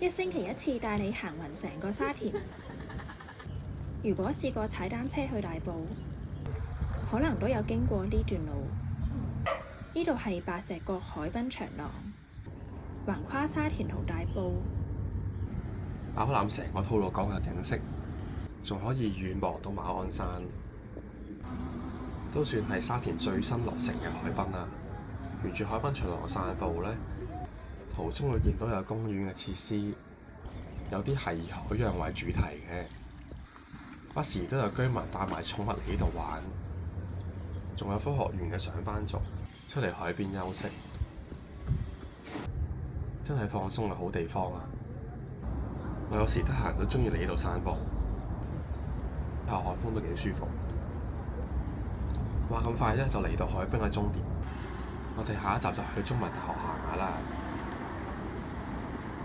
一星期一次帶你行勻成個沙田。如果試過踩單車去大埔，可能都有經過呢段路。呢度係白石角海濱長廊，橫跨沙田同大埔，飽覽成個吐露港嘅景色，仲可以遠望到馬鞍山，都算係沙田最新落成嘅海濱啦。沿住海濱長廊散步呢，途中會見到有公園嘅設施，有啲係以海洋為主題嘅，不時都有居民帶埋寵物嚟呢度玩，仲有科學園嘅上班族出嚟海邊休息，真係放鬆嘅好地方啊！我有時得閒都中意嚟呢度散步，下海風都幾舒服。話咁快咧就嚟到海濱嘅終點，我哋下一集就去中文大學行下啦〜